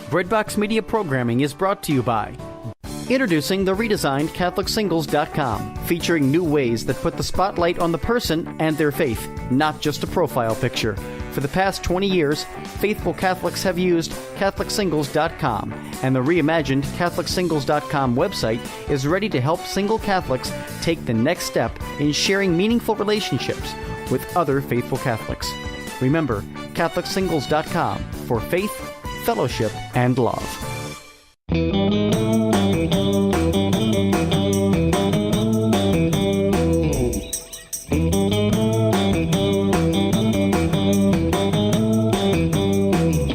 Breadbox Media programming is brought to you by introducing the redesigned CatholicSingles.com, featuring new ways that put the spotlight on the person and their faith, not just a profile picture. For the past 20 years, faithful Catholics have used CatholicSingles.com, and the reimagined CatholicSingles.com website is ready to help single Catholics take the next step in sharing meaningful relationships with other faithful Catholics. Remember, CatholicSingles.com for faith, fellowship, and love.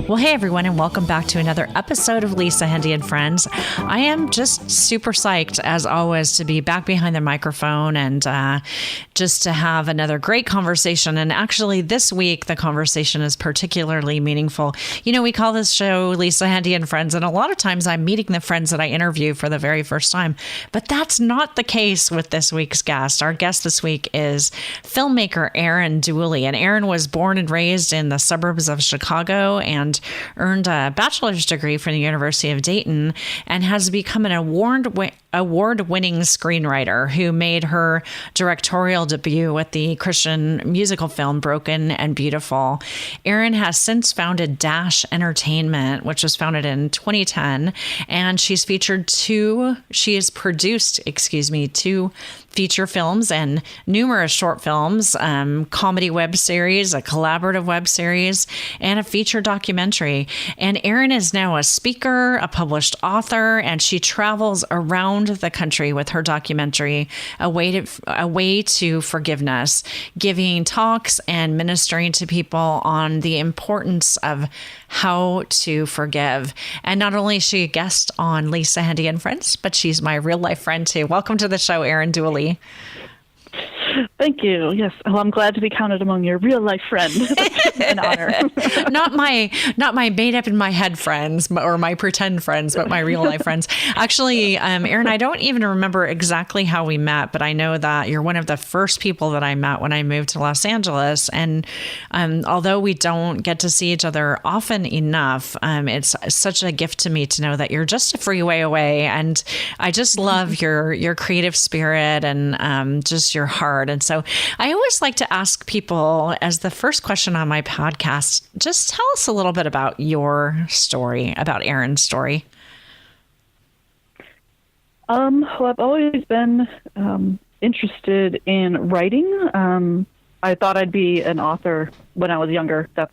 Well, hey everyone, and welcome back to another episode of Lisa, Hendey, and Friends. I am just super psyched, as always, to be back behind the microphone and just to have another great conversation. And actually, this week, the conversation is particularly meaningful. You know, we call this show Lisa, Hendey, and Friends, and a lot of times I'm meeting the friends that I interview for the very first time. But that's not the case with this week's guest. Our guest this week is filmmaker Erin Dooley. And Erin was born and raised in the suburbs of Chicago and earned a bachelor's degree from the University of Dayton and has become an award-winning screenwriter who made her directorial debut with the Christian musical film Broken and Beautiful. Erin has since founded Dash Entertainment, which was founded in 2010, and she's produced two feature films and numerous short films, comedy web series, a collaborative web series, and a feature documentary. And Erin is now a speaker, a published author, and she travels around the country with her documentary, A Way to Forgiveness, giving talks and ministering to people on the importance of how to forgive. And not only is she a guest on Lisa, Hendey, and Friends, but she's my real life friend too. Welcome to the show, Erin Dooley. Thank you. Yes. Well, I'm glad to be counted among your real life friends. An honor. not my made up in my head friends or my pretend friends, but my real life friends. Actually, Erin, I don't even remember exactly how we met, but I know that you're one of the first people that I met when I moved to Los Angeles. And although we don't get to see each other often enough, it's such a gift to me to know that you're just a freeway away. And I just love your creative spirit and just your heart. And so I always like to ask people, as the first question on my podcast, just tell us a little bit about your story, about Erin's story. Well, I've always been interested in writing. I thought I'd be an author when I was younger. That's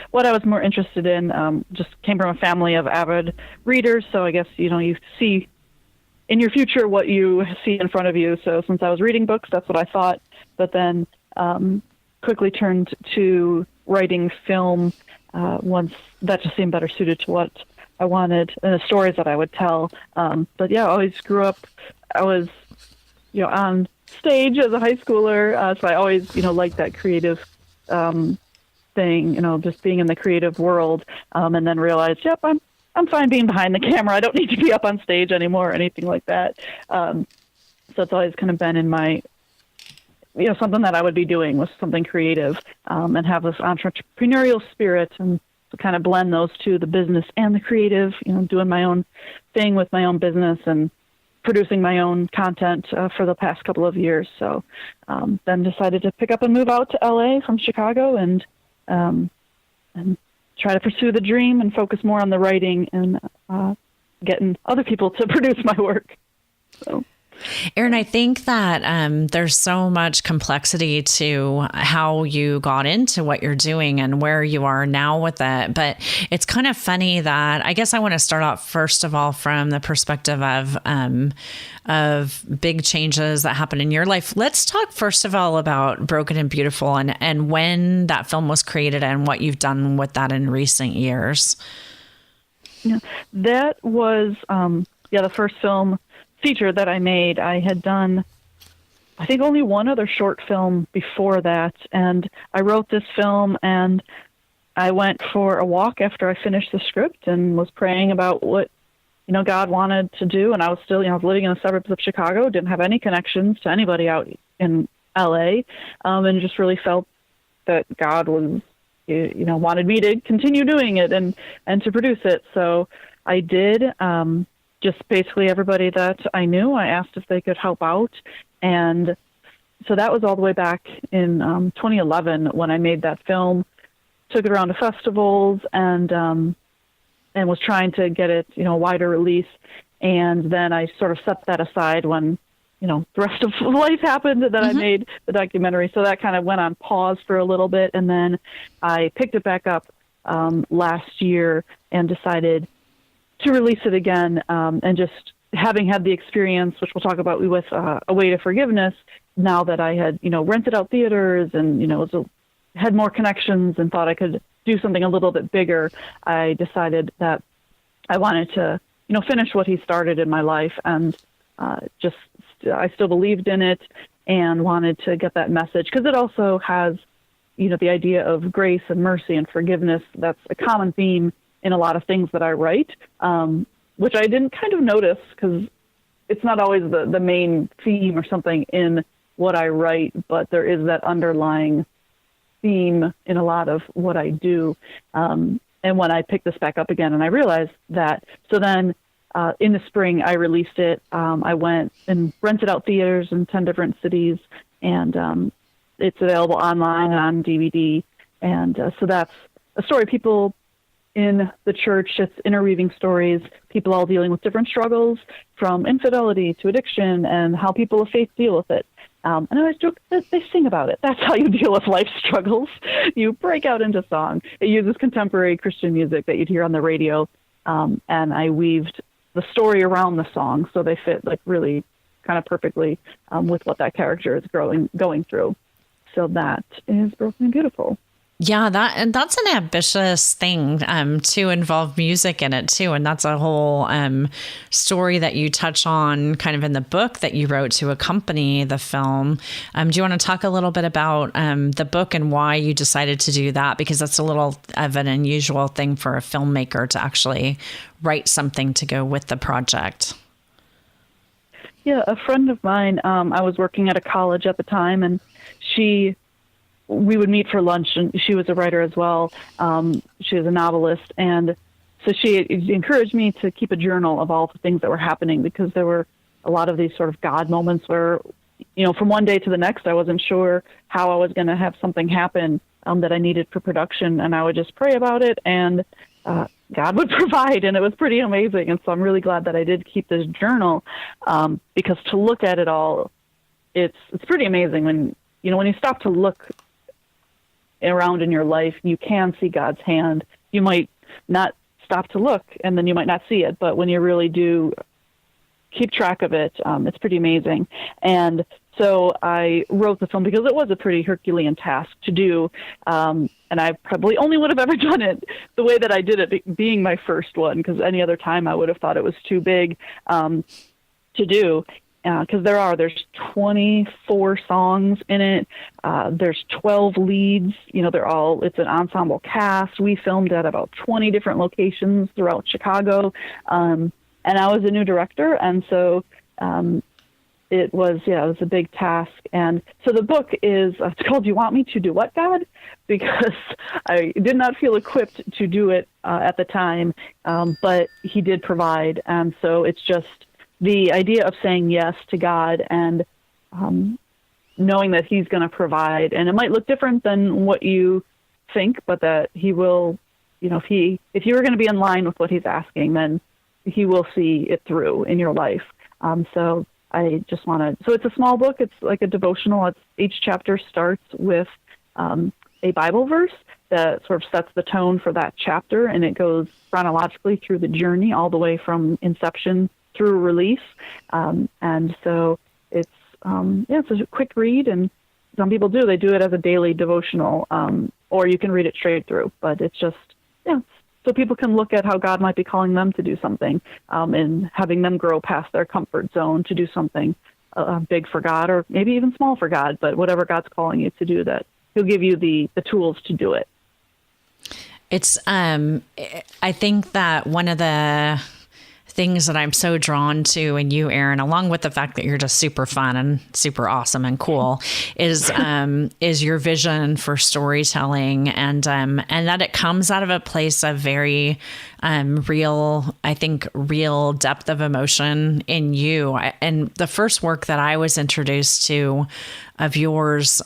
what I was more interested in. Just came from a family of avid readers, so I guess, you see in your future what you see in front of you. So since I was reading books, that's what I thought, but then quickly turned to writing film once that just seemed better suited to what I wanted and the stories that I would tell. But yeah, I always grew up, I was, on stage as a high schooler. So I always, liked that creative thing, just being in the creative world, and then realized, yep, I'm fine being behind the camera. I don't need to be up on stage anymore or anything like that. So it's always kind of been in my, something that I would be doing was something creative, and have this entrepreneurial spirit and to kind of blend those two, the business and the creative, doing my own thing with my own business and producing my own content for the past couple of years. So then decided to pick up and move out to LA from Chicago and try to pursue the dream and focus more on the writing and getting other people to produce my work. So. Erin, I think that there's so much complexity to how you got into what you're doing and where you are now with it. But it's kind of funny that I guess I want to start off, first of all, from the perspective of big changes that happened in your life. Let's talk, first of all, about Broken and Beautiful and when that film was created and what you've done with that in recent years. Yeah, that was, the first film feature that I made. I had done, I think, only one other short film before that, and I wrote this film and I went for a walk after I finished the script and was praying about what God wanted to do. And I was still, I was living in the suburbs of Chicago, didn't have any connections to anybody out in LA, and just really felt that God was wanted me to continue doing it and to produce it. So I did. Just basically everybody that I knew, I asked if they could help out. And so that was all the way back in 2011 when I made that film, took it around to festivals and was trying to get it, a wider release. And then I sort of set that aside when, the rest of life happened that I made the documentary. So that kind of went on pause for a little bit. And then I picked it back up last year and decided to release it again. And just having had the experience, which we'll talk about with A Way to Forgiveness, now that I had, rented out theaters and, had more connections and thought I could do something a little bit bigger, I decided that I wanted to, finish what he started in my life, and I still believed in it and wanted to get that message, because it also has, the idea of grace and mercy and forgiveness. That's a common theme in a lot of things that I write, which I didn't kind of notice because it's not always the main theme or something in what I write, but there is that underlying theme in a lot of what I do. And when I picked this back up again, and I realized that, so then in the spring I released it. I went and rented out theaters in 10 different cities, and it's available online on DVD. And so that's a story people in the church. It's interweaving stories, people all dealing with different struggles, from infidelity to addiction, and how people of faith deal with it. And I always joke that they sing about it. That's how you deal with life struggles. You break out into song. It uses contemporary Christian music that you'd hear on the radio, and I weaved the story around the song so they fit really kind of perfectly with what that character is going through. So that is Broken and Beautiful. Yeah, that's an ambitious thing to involve music in it too, and that's a whole story that you touch on kind of in the book that you wrote to accompany the film. Do you want to talk a little bit about the book and why you decided to do that? Because that's a little of an unusual thing for a filmmaker to actually write something to go with the project. Yeah, a friend of mine, I was working at a college at the time, and we would meet for lunch, and she was a writer as well. She was a novelist. And so she encouraged me to keep a journal of all the things that were happening, because there were a lot of these sort of God moments where, from one day to the next, I wasn't sure how I was going to have something happen that I needed for production. And I would just pray about it, and God would provide. And it was pretty amazing. And so I'm really glad that I did keep this journal, because to look at it all, it's pretty amazing when you stop to look around in your life, you can see God's hand. You might not stop to look, and then you might not see it, but when you really do keep track of it, it's pretty amazing. And so I wrote the film because it was a pretty Herculean task to do, and I probably only would have ever done it the way that I did it, being my first one, because any other time I would have thought it was too big to do. Because there's 24 songs in it. There's 12 leads. It's an ensemble cast. We filmed at about 20 different locations throughout Chicago. And I was a new director. And so it was a big task. And so the book is, it's called You Want Me to Do What, God? Because I did not feel equipped to do it at the time, but he did provide. And so it's just the idea of saying yes to God and knowing that he's going to provide. And it might look different than what you think, but that he will, if you're going to be in line with what he's asking, then he will see it through in your life. So I just want to, so it's a small book. It's like a devotional. Each chapter starts with a Bible verse that sort of sets the tone for that chapter, and it goes chronologically through the journey all the way from inception through release. And so it's a quick read, and some people do it as a daily devotional, or you can read it straight through, but it's just, so people can look at how God might be calling them to do something, and having them grow past their comfort zone to do something big for God, or maybe even small for God, but whatever God's calling you to do, that he'll give you the tools to do it. It's, I think that one of the things that I'm so drawn to in you, Erin, along with the fact that you're just super fun and super awesome and cool, is your vision for storytelling, and that it comes out of a place of very real depth of emotion in you. And the first work that I was introduced to of yours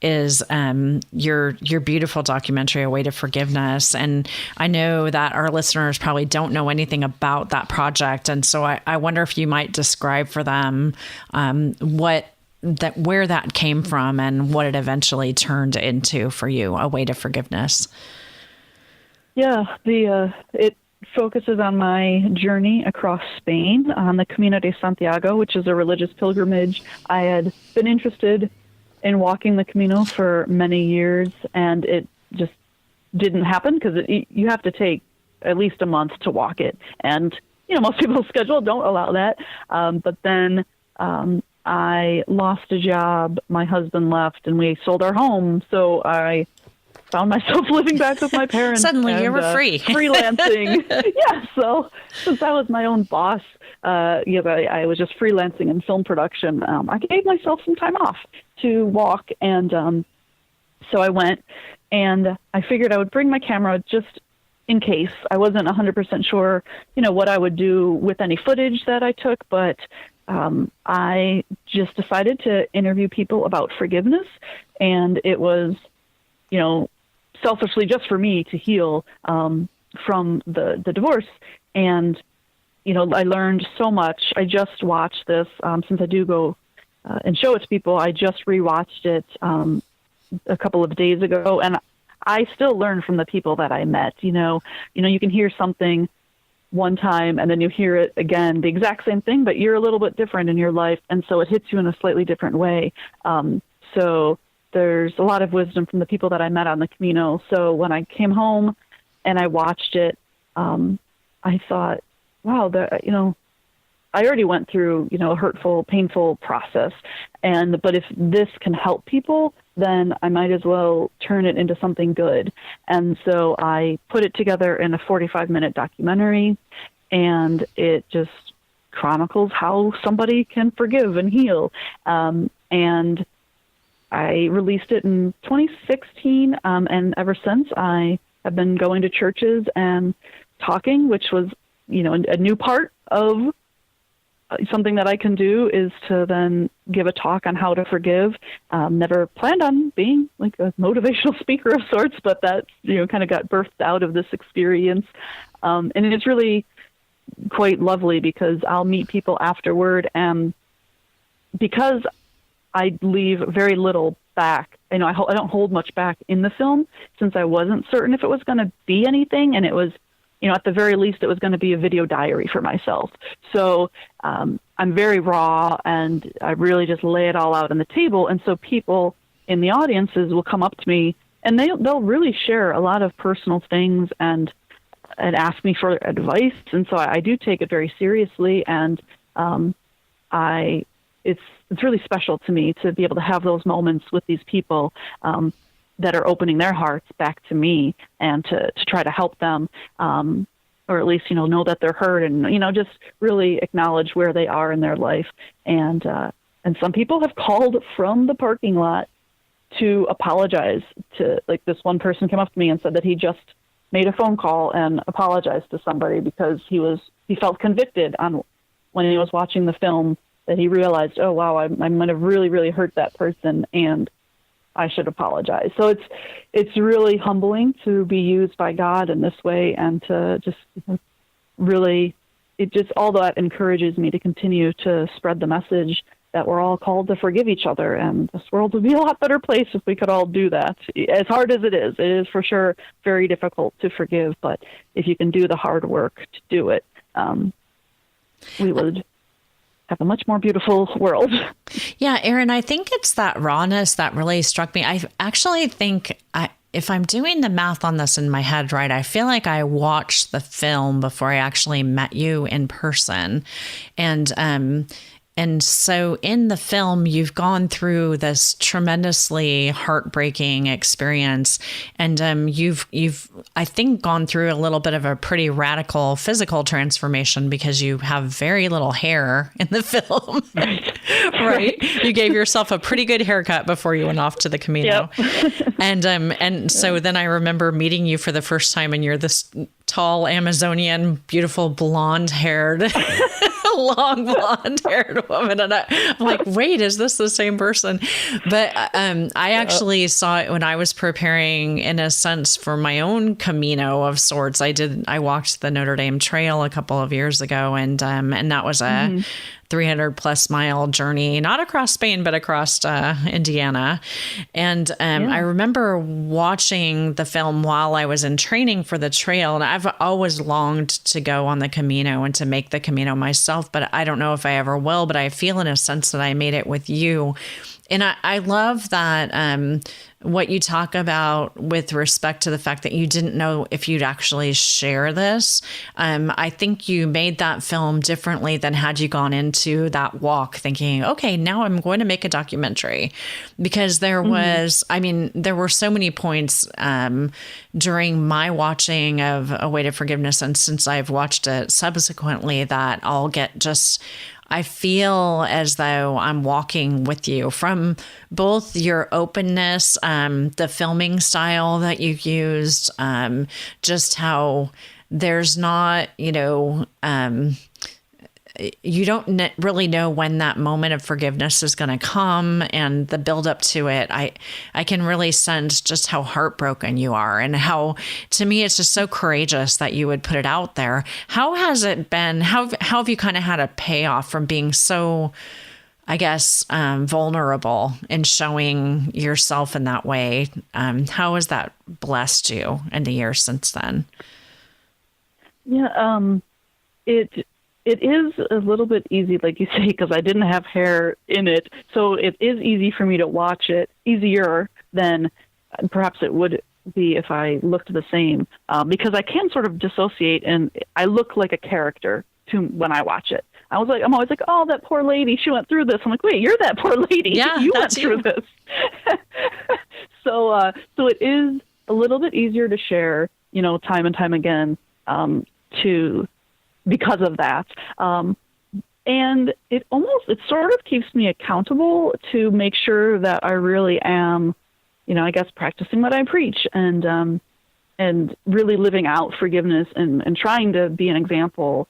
is your beautiful documentary, A Way to Forgiveness. And I know that our listeners probably don't know anything about that project. And so I wonder if you might describe for them where that came from and what it eventually turned into for you, A Way to Forgiveness. Yeah, it focuses on my journey across Spain on the Camino de Santiago, which is a religious pilgrimage. I had been interested in walking the Camino for many years, and it just didn't happen because you have to take at least a month to walk it. And, most people's schedule don't allow that. But then I lost a job, my husband left, and we sold our home. So I found myself living back with my parents. Suddenly you were free. Freelancing. Yeah, so since I was my own boss, I was just freelancing in film production. I gave myself some time off to walk, and so I went, and I figured I would bring my camera just in case. I wasn't 100% sure, what I would do with any footage that I took, but I just decided to interview people about forgiveness, and it was, selfishly just for me to heal from the divorce. And, I learned so much. I just watched this, since I do go and show it to people. I just rewatched it a couple of days ago, and I still learn from the people that I met. You can hear something one time and then you hear it again, the exact same thing, but you're a little bit different in your life. And so it hits you in a slightly different way. So there's a lot of wisdom from the people that I met on the Camino. So when I came home and I watched it, I thought, wow, I already went through, a hurtful, painful process. But if this can help people, then I might as well turn it into something good. And so I put it together in a 45-minute documentary, and it just chronicles how somebody can forgive and heal. And I released it in 2016, and ever since I have been going to churches and talking, which was, a new part of something that I can do is to then give a talk on how to forgive. Never planned on being like a motivational speaker of sorts, but that, kind of got birthed out of this experience. And it's really quite lovely because I'll meet people afterward, and because I leave very little back. I don't hold much back in the film since I wasn't certain if it was going to be anything. And it was, at the very least, it was going to be a video diary for myself. So I'm very raw, and I really just lay it all out on the table. And so people in the audiences will come up to me, and they'll really share a lot of personal things and ask me for advice. And so I do take it very seriously. And it's really special to me to be able to have those moments with these people that are opening their hearts back to me, and to try to help them, or at least, know that they're heard, and, just really acknowledge where they are in their life. And some people have called from the parking lot to apologize to, like, this one person came up to me and said that he just made a phone call and apologized to somebody because he felt convicted on when he was watching the film, that he realized, oh, wow, I might have really, really hurt that person, and I should apologize. So it's really humbling to be used by God in this way, and to just really, all that encourages me to continue to spread the message that we're all called to forgive each other, and this world would be a lot better place if we could all do that. As hard as it is for sure very difficult to forgive, but if you can do the hard work to do it, we would have a much more beautiful world. Yeah, Erin, I think it's that rawness that really struck me. I actually think, if I'm doing the math on this in my head right, I feel like I watched the film before I actually met you in person. And And so in the film, you've gone through this tremendously heartbreaking experience, and you've I think gone through a little bit of a pretty radical physical transformation because you have very little hair in the film. Right? You gave yourself a pretty good haircut before you went off to the Camino. Yep. And so then I remember meeting you for the first time, and you're this tall Amazonian, beautiful blonde-haired, long blonde-haired woman, and I'm like, wait, is this the same person? But I actually saw it when I was preparing, in a sense, for my own Camino of sorts. I walked the Notre Dame Trail a couple of years ago, and that was a 300 plus mile journey, not across Spain, but across Indiana. And I remember watching the film while I was in training for the trail. And I've always longed to go on the Camino and to make the Camino myself, but I don't know if I ever will, but I feel in a sense that I made it with you. And I love that what you talk about with respect to the fact that you didn't know if you'd actually share this. I think you made that film differently than had you gone into that walk thinking, okay, now I'm going to make a documentary. Because there was, there were so many points during my watching of A Way to Forgiveness, and since I've watched it subsequently, that I'll get just... I feel as though I'm walking with you, from both your openness, the filming style that you used, just how there's not, you don't really know when that moment of forgiveness is going to come, and the build up to it. I can really sense just how heartbroken you are, and how, to me, it's just so courageous that you would put it out there. How has it been? How have you kind of had a payoff from being so, I guess, vulnerable and showing yourself in that way? How has that blessed you in the years since then? Yeah, it is a little bit easy, like you say, because I didn't have hair in it. So it is easy for me to watch it, easier than perhaps it would be if I looked the same, because I can sort of dissociate, and I look like a character when I watch it. I'm always like, oh, that poor lady, she went through this. I'm like, wait, you're that poor lady. Yeah, you went through this. So it is a little bit easier to share, time and time again, because of that. And it sort of keeps me accountable to make sure that I really am, I guess, practicing what I preach, and really living out forgiveness, and trying to be an example,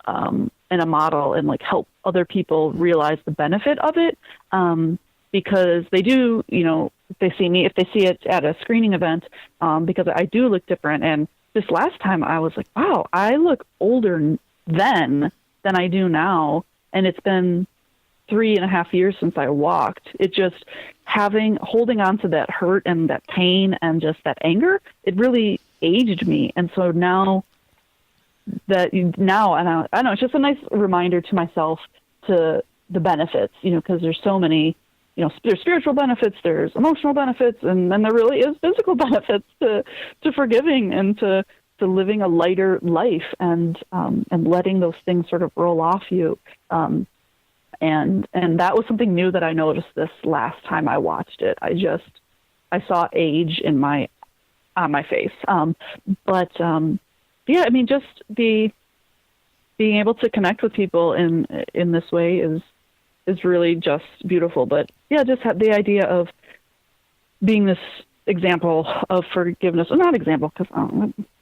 and a model, and like help other people realize the benefit of it. Because they do, if they see it at a screening event, because I do look different. And this last time I was like, wow, I look older then than I do now. And it's been 3.5 years since I walked. It just holding on to that hurt and that pain and just that anger, it really aged me. And so now, and I know it's just a nice reminder to myself to the benefits, because there's so many, there's spiritual benefits, there's emotional benefits, and then there really is physical benefits to forgiving and to living a lighter life, and letting those things sort of roll off you. And that was something new that I noticed this last time I watched it. I saw age on my face. Just being able to connect with people in this way is really just beautiful. But yeah, just have the idea of being this example of forgiveness, or not example, because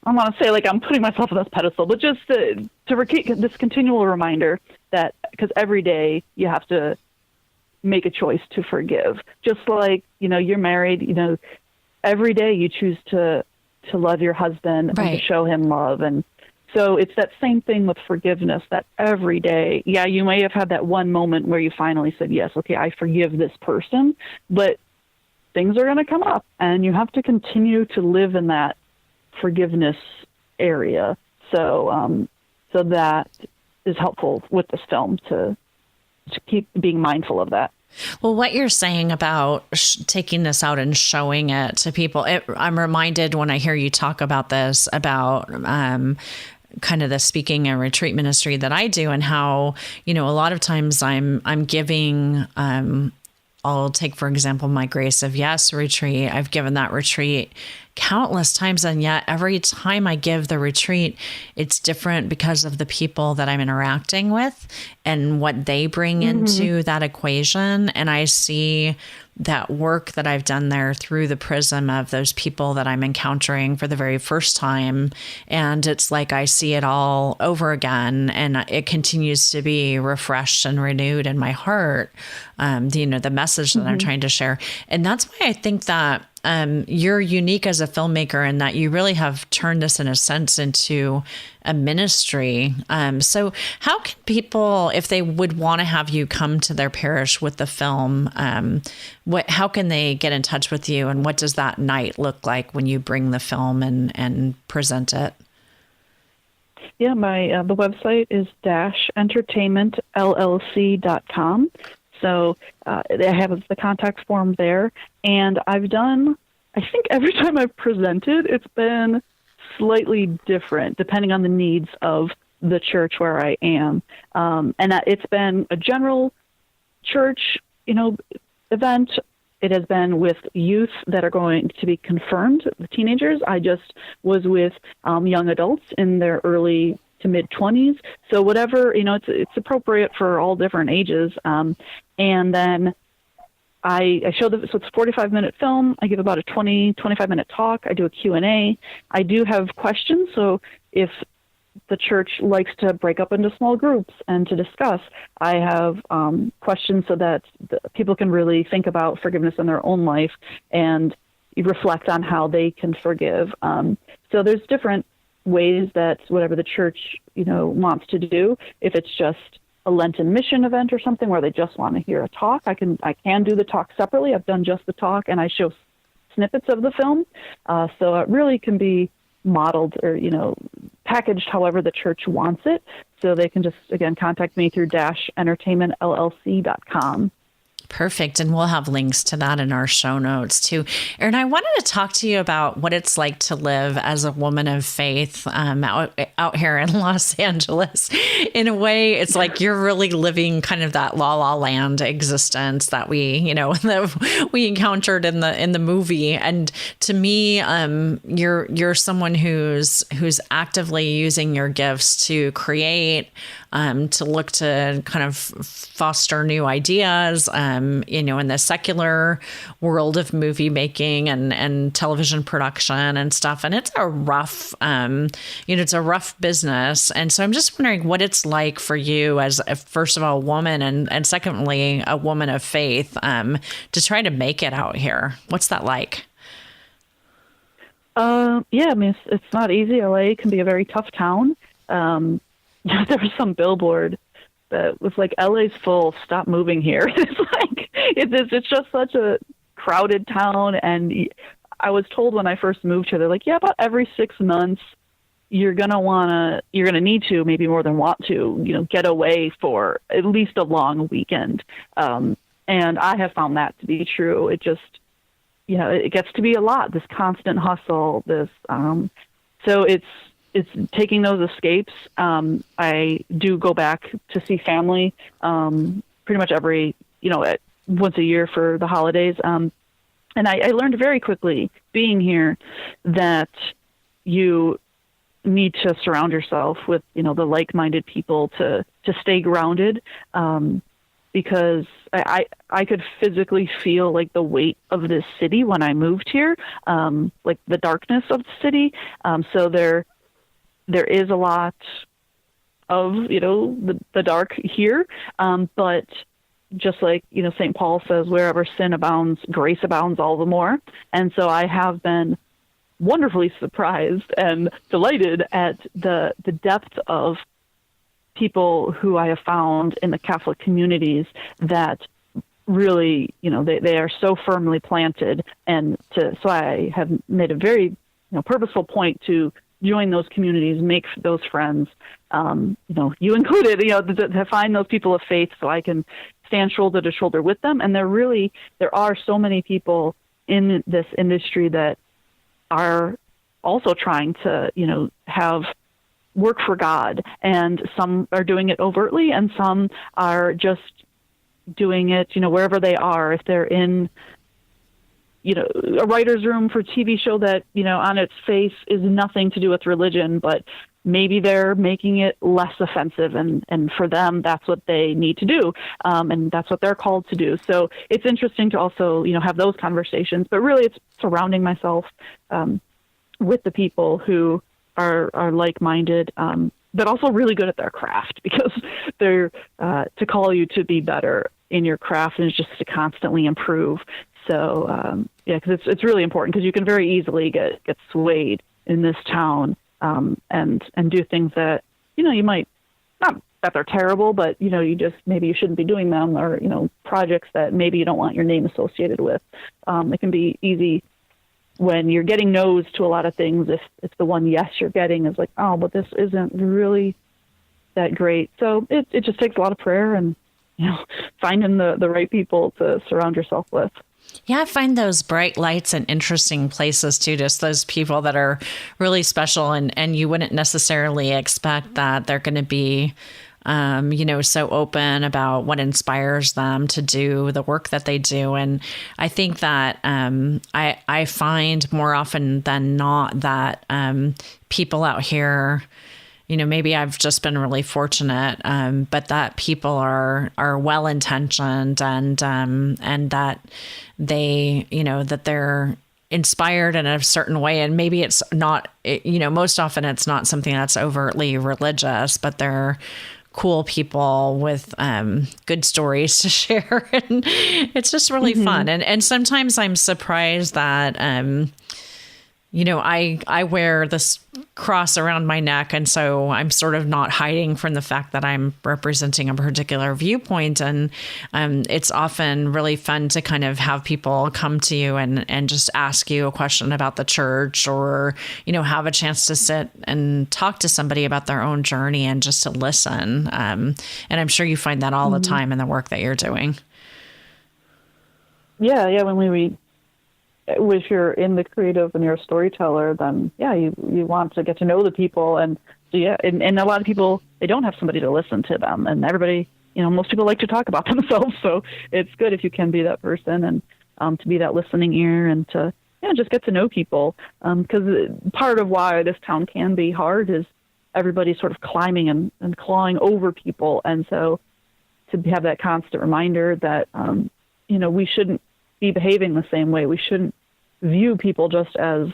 I want to say like I'm putting myself on this pedestal, but just to this continual reminder that, because every day you have to make a choice to forgive. Just like, you're married, every day you choose to love your husband, right, and to show him love. And so it's that same thing with forgiveness, that every day, yeah, you may have had that one moment where you finally said, yes, okay, I forgive this person, but things are going to come up, and you have to continue to live in that forgiveness area. So that is helpful with this film to keep being mindful of that. Well, what you're saying about taking this out and showing it to people, I'm reminded when I hear you talk about this, about kind of the speaking and retreat ministry that I do, and how, a lot of times I'm giving, I'll take, for example, my Grace of Yes retreat. I've given that retreat countless times, and yet every time I give the retreat, it's different because of the people that I'm interacting with and what they bring into that equation. And I see that work that I've done there through the prism of those people that I'm encountering for the very first time. And it's like I see it all over again, and it continues to be refreshed and renewed in my heart, the message that I'm trying to share. And that's why I think that you're unique as a filmmaker, and that you really have turned this, in a sense, into a ministry. So how can people, if they would want to have you come to their parish with the film, how can they get in touch with you, and what does that night look like when you bring the film and present it? Yeah, my the website is -entertainmentllc.com. So I have the contact form there, and I've done, I think every time I've presented, it's been slightly different depending on the needs of the church where I am. And that it's been a general church, event. It has been with youth that are going to be confirmed, the teenagers. I just was with young adults in their early to mid-20s. So whatever, it's appropriate for all different ages. And then I show so it's a 45-minute film. I give about a 25-minute talk. I do a Q&A. I do have questions. So if the church likes to break up into small groups and to discuss, I have questions so that people can really think about forgiveness in their own life and reflect on how they can forgive. So there's different ways that whatever the church, wants to do. If it's just a Lenten mission event or something where they just want to hear a talk, I can do the talk separately. I've done just the talk, and I show snippets of the film. So it really can be modeled or, packaged however the church wants it. So they can just, again, contact me through -entertainmentllc.com. Perfect. And we'll have links to that in our show notes too. Erin, I wanted to talk to you about what it's like to live as a woman of faith out here in Los Angeles. In a way, it's like you're really living kind of that La La Land existence that we encountered in the movie. And to me, you're someone who's actively using your gifts to create, to look to kind of foster new ideas, in the secular world of movie making and television production and stuff. And it's a rough, it's a rough business. And so I'm just wondering what it's like for you as, first of all, a woman, and secondly, a woman of faith, to try to make it out here. What's that like? It's not easy. LA can be a very tough town. There was some billboard that was like, LA's full, stop moving here. It's just such a crowded town. And I was told when I first moved here, they're like, yeah, about every 6 months, you're going to need to, maybe more than want to, get away for at least a long weekend. And I have found that to be true. It just, it gets to be a lot, this constant hustle, so it's taking those escapes. I do go back to see family pretty much every, once a year for the holidays. And I learned very quickly being here that you need to surround yourself with, the like-minded people to stay grounded, because I could physically feel like the weight of this city when I moved here, like the darkness of the city. So there is a lot of, the dark here. But just like, St. Paul says, wherever sin abounds, grace abounds all the more. And so I have been wonderfully surprised and delighted at the depth of people who I have found in the Catholic communities that really, they are so firmly planted. So I have made a very, purposeful point to join those communities, make those friends, you included, to find those people of faith so I can stand shoulder to shoulder with them. And there are so many people in this industry that are also trying to, have work for God, and some are doing it overtly, and some are just doing it, wherever they are. If they're in, a writer's room for a TV show that, on its face is nothing to do with religion, but maybe they're making it less offensive, and for them, that's what they need to do, and that's what they're called to do. So it's interesting to also, have those conversations, but really it's surrounding myself with the people who are like-minded, but also really good at their craft, because they're to call you to be better in your craft and just to constantly improve. So because it's really important, because you can very easily get swayed in this town, and do things that you might, not that they're terrible, but maybe you shouldn't be doing them, or projects that maybe you don't want your name associated with. It can be easy when you're getting no's to a lot of things, if the one yes you're getting is like, oh, but this isn't really that great. So it just takes a lot of prayer and, finding the right people to surround yourself with. Yeah, I find those bright lights and interesting places too, just those people that are really special, and you wouldn't necessarily expect that they're going to be so open about what inspires them to do the work that they do. And I think that I find more often than not that people out here, maybe I've just been really fortunate, but that people are well-intentioned, and that they, that they're inspired in a certain way. And maybe it's not, most often it's not something that's overtly religious, but they're cool people with good stories to share. And it's just really fun. And sometimes I'm surprised that, I wear this cross around my neck. And so I'm sort of not hiding from the fact that I'm representing a particular viewpoint. And it's often really fun to kind of have people come to you and just ask you a question about the church, or, have a chance to sit and talk to somebody about their own journey and just to listen. And I'm sure you find that all the time in the work that you're doing. Yeah. When if you're in the creative and you're a storyteller, then you want to get to know the people, and and a lot of people, they don't have somebody to listen to them, and everybody, most people like to talk about themselves, so it's good if you can be that person, and to be that listening ear, and to just get to know people, because part of why this town can be hard is everybody's sort of climbing and clawing over people, and so to have that constant reminder that we shouldn't be behaving the same way. We shouldn't view people just as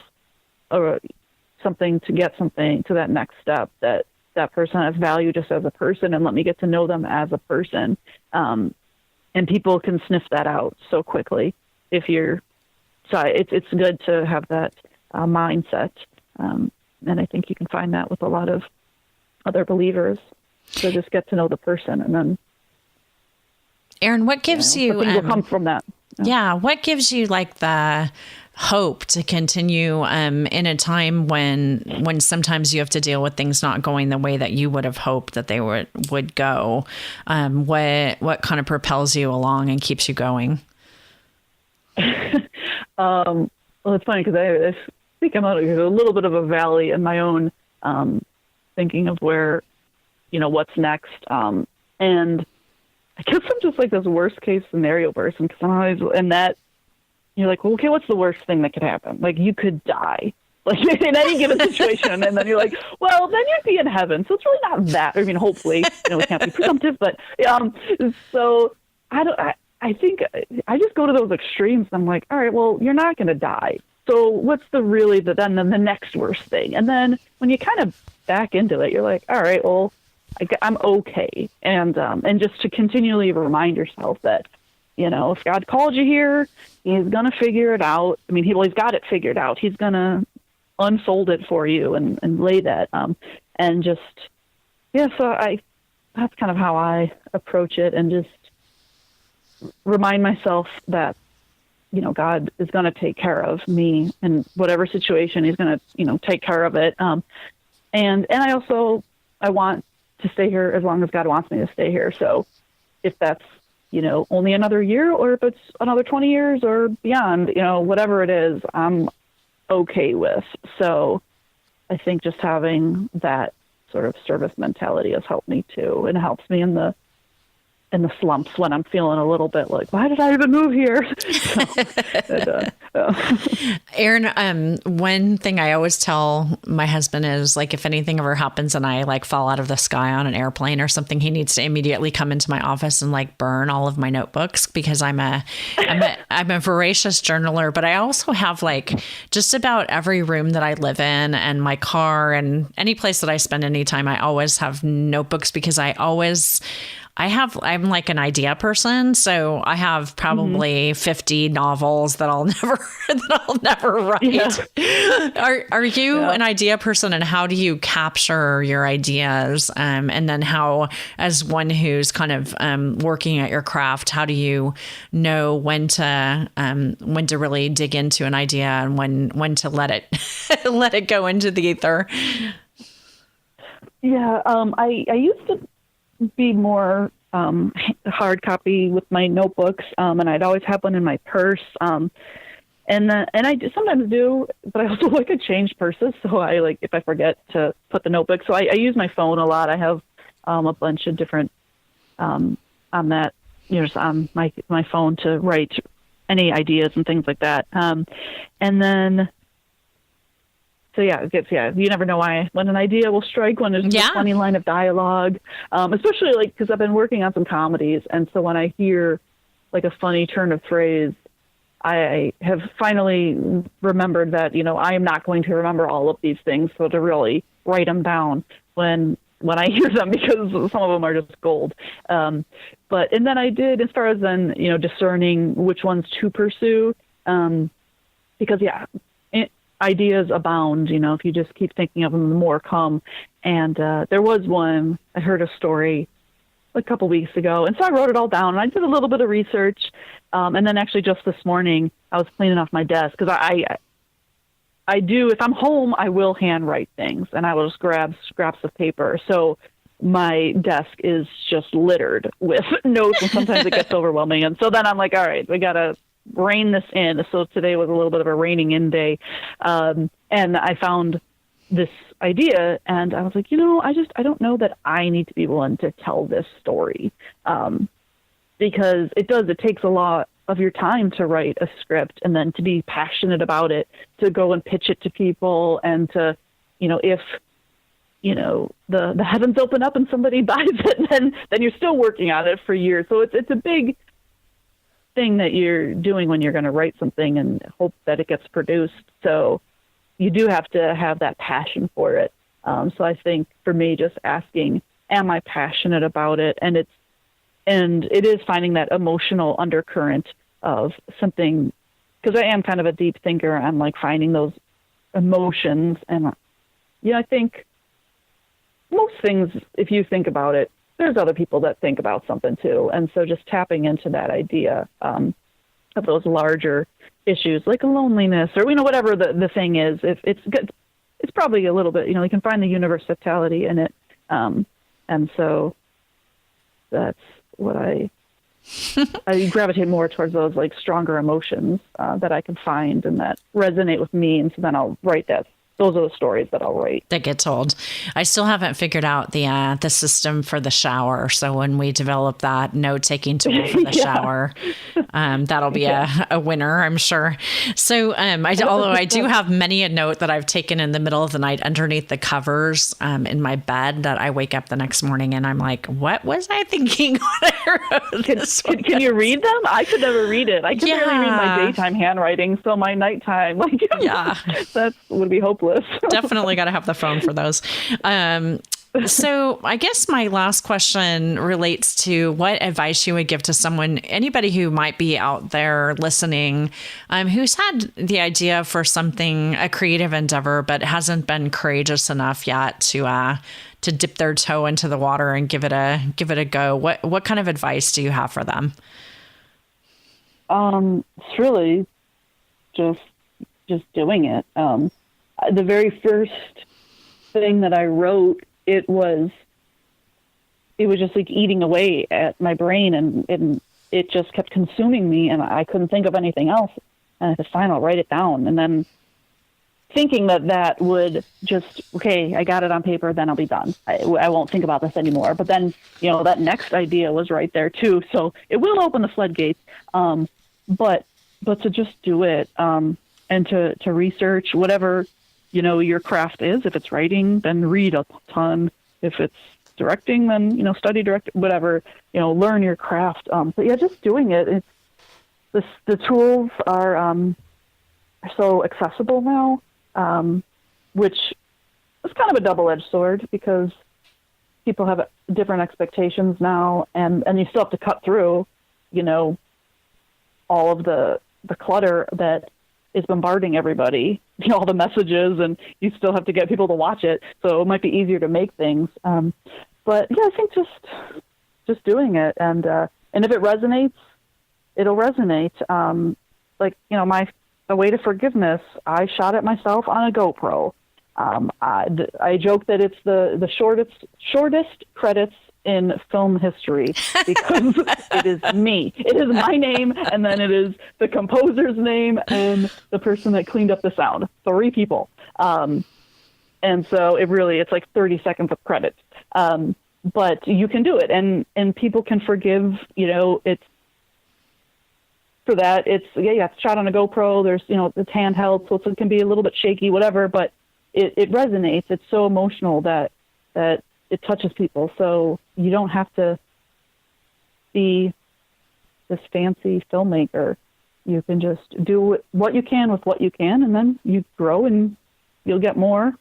something to get something to that next step, that person has value just as a person, and let me get to know them as a person. And people can sniff that out so quickly. It's good to have that mindset. And I think you can find that with a lot of other believers. So just get to know the person, and then Erin, what gives you things will come from that. Yeah. What gives you like the hope to continue in a time when sometimes you have to deal with things not going the way that you would have hoped that they would go? What kind of propels you along and keeps you going? Well, it's funny because I think I'm out of a little bit of a valley in my own thinking of where, what's next. And I guess I'm just like this worst case scenario person, because I'm always in that, you're like, well, okay, what's the worst thing that could happen? Like, you could die, like in any given situation. And then you're like, well, then you'd be in heaven. So it's really not that, hopefully, we can't be presumptive, but so I think I just go to those extremes. I'm like, all right, well, you're not going to die. So what's then the next worst thing? And then when you kind of back into it, you're like, all right, well, I'm okay. And just to continually remind yourself that, if God called you here, he's going to figure it out. I mean, he's got it figured out. He's going to unfold it for you and lay that. And just, so that's kind of how I approach it, and just remind myself that, God is going to take care of me in whatever situation. He's going to, take care of it. And I want to stay here as long as God wants me to stay here. So if that's, only another year, or if it's another 20 years or beyond, whatever it is, I'm okay with. So I think just having that sort of service mentality has helped me too, and helps me in the slumps when I'm feeling a little bit like, why did I even move here? Erin, one thing I always tell my husband is, like, if anything ever happens and I like fall out of the sky on an airplane or something, he needs to immediately come into my office and like burn all of my notebooks, because I'm a voracious journaler, but I also have like just about every room that I live in and my car and any place that I spend any time, I always have notebooks, because I'm like an idea person, so I have probably 50 novels that I'll never write. Yeah. Are you an idea person, and how do you capture your ideas? And then how, as one who's kind of working at your craft, how do you know when to really dig into an idea and when to let it go into the ether? Yeah, I used to be more hard copy with my notebooks, and I'd always have one in my purse. And I sometimes do, but I also like to change purses. So I like, if I forget to put the notebook, so I use my phone a lot. I have a bunch of different on that, just on my phone to write any ideas and things like that. And then. So you never know when an idea will strike, when there's a funny line of dialogue, especially like, because I've been working on some comedies. And so when I hear like a funny turn of phrase, I have finally remembered that, I am not going to remember all of these things. So to really write them down when I hear them, because some of them are just gold. And then I did, as far as then, discerning which ones to pursue, because ideas abound, if you just keep thinking of them, the more come. And there was one, I heard a story a couple weeks ago, and so I wrote it all down, and I did a little bit of research. And then actually just this morning, I was cleaning off my desk, because I do, if I'm home, I will handwrite things, and I will just grab scraps of paper. So my desk is just littered with notes, and sometimes it gets overwhelming. And so then I'm like, all right, we got to rein this in. So today was a little bit of a reining in day. And I found this idea, and I was like, I don't know that I need to be one to tell this story. Because it takes a lot of your time to write a script, and then to be passionate about it, to go and pitch it to people, and to, if, the heavens open up and somebody buys it, then you're still working on it for years. So it's a big thing that you're doing when you're going to write something and hope that it gets produced. So you do have to have that passion for it. So I think for me, just asking, am I passionate about it? And it is finding that emotional undercurrent of something, because I am kind of a deep thinker. I'm like finding those emotions. And I think most things, if you think about it, there's other people that think about something too. And so just tapping into that idea of those larger issues, like loneliness or, whatever the thing is, if it's good, it's probably a little bit, you can find the universality in it. And so that's what I gravitate more towards, those like stronger emotions that I can find and that resonate with me. And so then I'll write that. Those are the stories that I'll write. That get told. I still haven't figured out the system for the shower. So when we develop that note-taking tool for the shower, that'll be a winner, I'm sure. So although I do have many a note that I've taken in the middle of the night underneath the covers in my bed, that I wake up the next morning and I'm like, what was I thinking when I wrote this? Can you read them? I could never read it. I can barely read my daytime handwriting. So my nighttime, that would be hopeless. Definitely got to have the phone for those. So I guess my last question relates to what advice you would give to anybody who might be out there listening, who's had the idea for something, a creative endeavor, but hasn't been courageous enough yet to dip their toe into the water and give it a go. What kind of advice do you have for them? It's really just doing it. The very first thing that I wrote, it was just like eating away at my brain, and it just kept consuming me, and I couldn't think of anything else. And I said, fine, I'll write it down. And then thinking that would just, okay, I got it on paper, then I'll be done. I won't think about this anymore. But then, that next idea was right there too. So it will open the floodgates. But to just do it, and to research whatever, your craft is. If it's writing, then read a ton. If it's directing, then, study direct, whatever, learn your craft. But yeah, just doing it. The tools are so accessible now. Which is kind of a double-edged sword because people have different expectations now, and you still have to cut through, all of the clutter that is bombarding everybody, all the messages, and you still have to get people to watch it. So it might be easier to make things. But yeah, I think just doing it, and if it resonates, it'll resonate. The way to forgiveness, I shot it myself on a GoPro. I joke that it's the shortest credits in film history because it is me. It is my name, and then it is the composer's name and the person that cleaned up the sound. 3 people. And so it's like 30 seconds of credits. But you can do it, and people can forgive, it's, for that, it's shot on a GoPro. There's it's handheld, so it can be a little bit shaky, whatever. But it resonates. It's so emotional that it touches people. So you don't have to be this fancy filmmaker. You can just do what you can with what you can, and then you grow and you'll get more.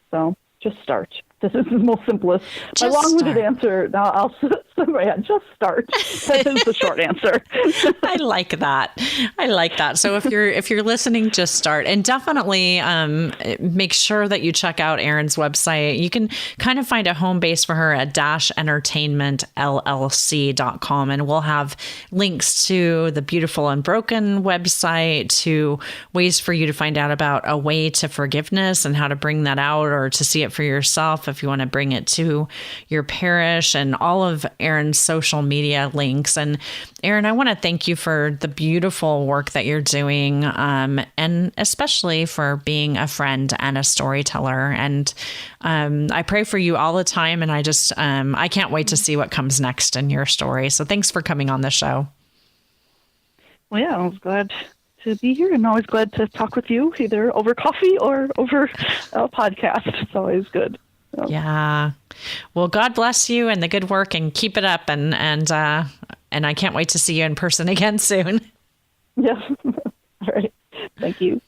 So just start. This is the most simplest. My long-winded answer. Now just start. That is the short answer. I like that. So if you're listening, just start, and definitely make sure that you check out Erin's website. You can kind of find a home base for her at -entertainmentllc.com, and we'll have links to the Beautiful Unbroken website, to ways for you to find out about a way to forgiveness and how to bring that out, or to see it for yourself if you want to bring it to your parish, and all of Erin's social media links. And Erin, I want to thank you for the beautiful work that you're doing, and especially for being a friend and a storyteller. And I pray for you all the time, and I can't wait to see what comes next in your story. So thanks for coming on the show. Well, yeah, I was glad to be here, and always glad to talk with you, either over coffee or over a podcast. It's always good. Yeah. Well, God bless you and the good work, and keep it up. And I can't wait to see you in person again soon. Yeah. All right. Thank you.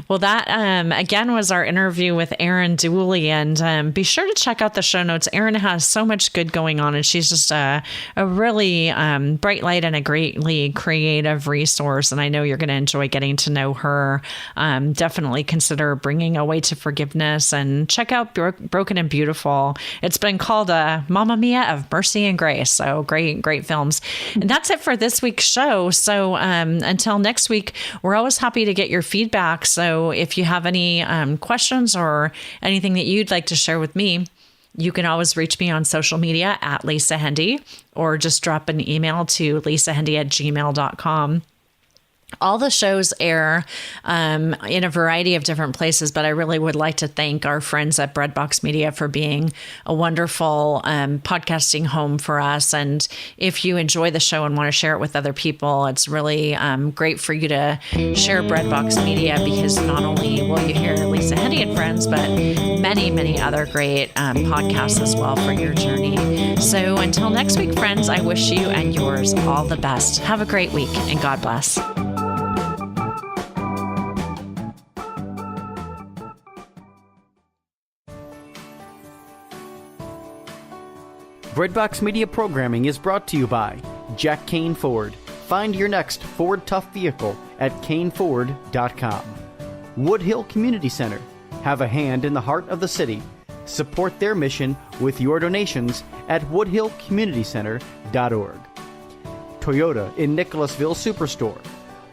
Well, that, again, was our interview with Erin Dooley, and be sure to check out the show notes. Erin has so much good going on, and she's just a really bright light and a greatly creative resource, and I know you're going to enjoy getting to know her. Definitely consider bringing a way to forgiveness, and check out Broken and Beautiful. It's been called a Mamma Mia of mercy and grace, so great films. And that's it for this week's show. So until next week, we're always happy to get your feedback. So if you have any questions or anything that you'd like to share with me, you can always reach me on social media at Lisa Hendey, or just drop an email to lisahendey@gmail.com. All the shows air in a variety of different places, but I really would like to thank our friends at Breadbox Media for being a wonderful podcasting home for us. And if you enjoy the show and want to share it with other people, it's really great for you to share Breadbox Media, because not only will you hear Lisa Hendey and Friends, but many other great podcasts as well for your journey. So until next week, friends, I wish you and yours all the best. Have a great week, and God bless. Breadbox Media programming is brought to you by Jack Kane Ford. Find your next Ford Tough vehicle at caneford.com. Woodhill Community Center. Have a hand in the heart of the city. Support their mission with your donations at woodhillcommunitycenter.org. Toyota in Nicholasville Superstore.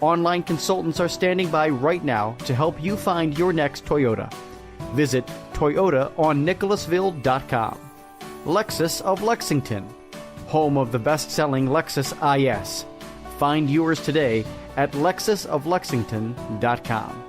Online consultants are standing by right now to help you find your next Toyota. Visit toyotaonnicholasville.com. Lexus of Lexington, home of the best-selling Lexus IS. Find yours today at lexusoflexington.com.